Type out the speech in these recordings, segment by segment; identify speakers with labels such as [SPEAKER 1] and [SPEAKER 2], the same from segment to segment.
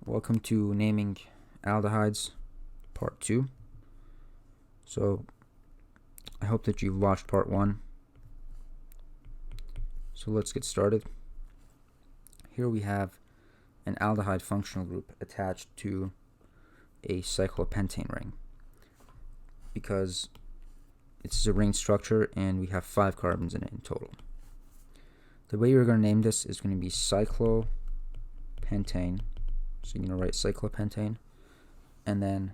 [SPEAKER 1] Welcome to naming aldehydes part 2. So I hope that you've watched part 1. So let's get started. Here we have an aldehyde functional group attached to a cyclopentane ring, because it's a ring structure and we have 5 carbons in it in total. The way you're going to name this is going to be cyclopentane. So you're going to write cyclopentane, and then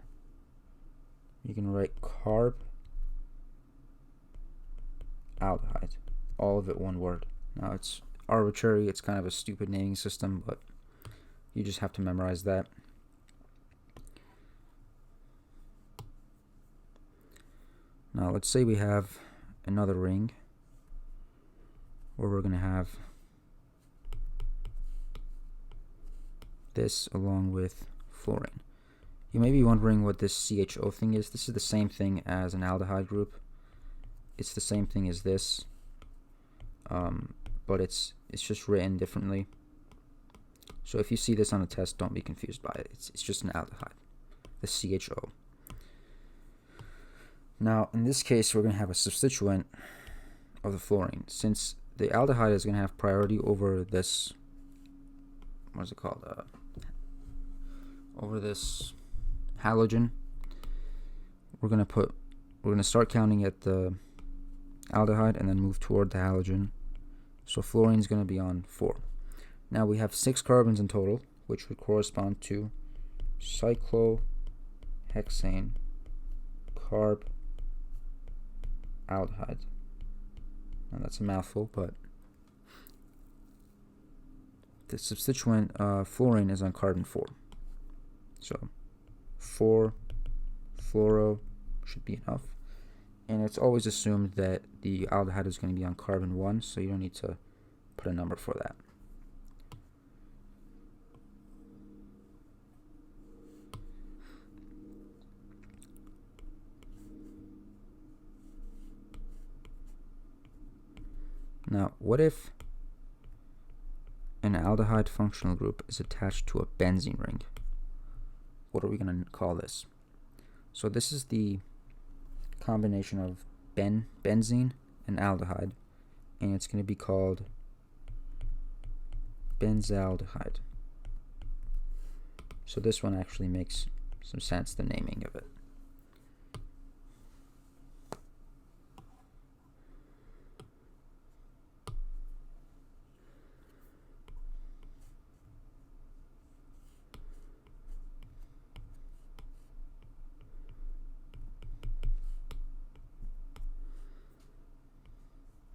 [SPEAKER 1] you're going to write carb aldehyde, all of it one word. Now it's arbitrary, it's kind of a stupid naming system, but you just have to memorize that. Now let's say we have another ring where we're going to have this along with fluorine. You may be wondering what this CHO thing is. This is the same thing as an aldehyde group. It's the same thing as this, but it's just written differently. So if you see this on a test, don't be confused by it. It's just an aldehyde, the CHO. Now in this case, we're going to have a substituent of the fluorine. Since the aldehyde is going to have priority over this, what is it called? Over this halogen, we're going to start counting at the aldehyde and then move toward the halogen. So fluorine is going to be on 4. Now we have 6 carbons in total, which would correspond to cyclohexane carb aldehyde. Now that's a mouthful, but the substituent fluorine is on carbon 4. So 4 fluoro should be enough. And it's always assumed that the aldehyde is going to be on carbon 1, so you don't need to put a number for that. Now, what if an aldehyde functional group is attached to a benzene ring? What are we going to call this? So this is the combination of benzene and aldehyde, and it's going to be called Benzaldehyde. So this one actually makes some sense, the naming of it.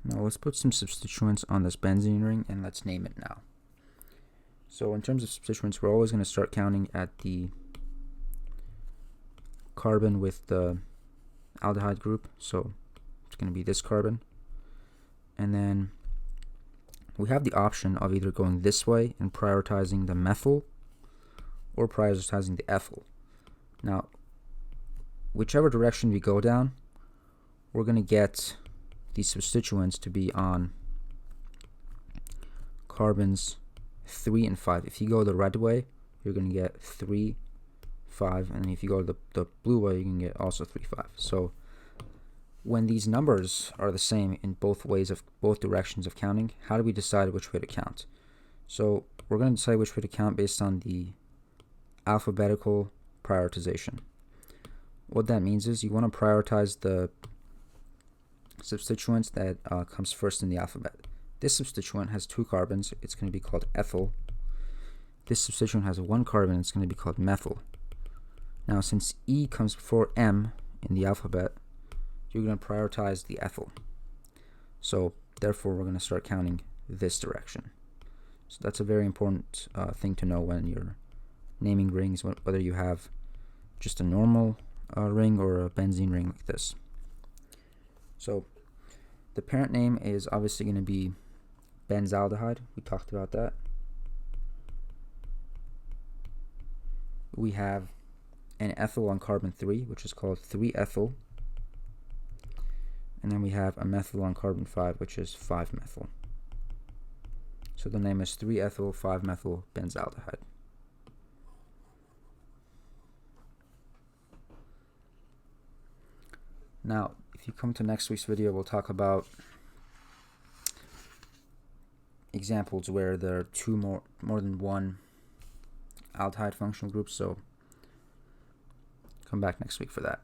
[SPEAKER 1] Now let's put some substituents on this benzene ring and let's name it now. So in terms of substituents, we're always going to start counting at the carbon with the aldehyde group. So it's going to be this carbon. And then we have the option of either going this way and prioritizing the methyl or prioritizing the ethyl. Now, whichever direction we go down, we're going to get these substituents to be on carbons 3 and 5. If you go the red way, you're going to get 3, 5, and if you go the blue way, you can get also 3, 5. So when these numbers are the same in both directions of counting, how do we decide which way to count? So we're going to decide which way to count based on the alphabetical prioritization. What that means is you want to prioritize the substituents that comes first in the alphabet. This substituent has 2 carbons, it's going to be called ethyl. This substituent has 1 carbon, it's going to be called methyl. Now since E comes before M in the alphabet, you're going to prioritize the ethyl. So therefore we're going to start counting this direction. So that's a very important thing to know when you're naming rings, whether you have just a normal ring or a benzene ring like this. So the parent name is obviously going to be Benzaldehyde. We talked about that. We have an ethyl on carbon 3, which is called 3-ethyl. And then we have a methyl on carbon 5, which is 5-methyl. So the name is 3-ethyl 5-methyl benzaldehyde. Now, if you come to next week's video, we'll talk about examples where there are more than one aldehyde functional group, so come back next week for that.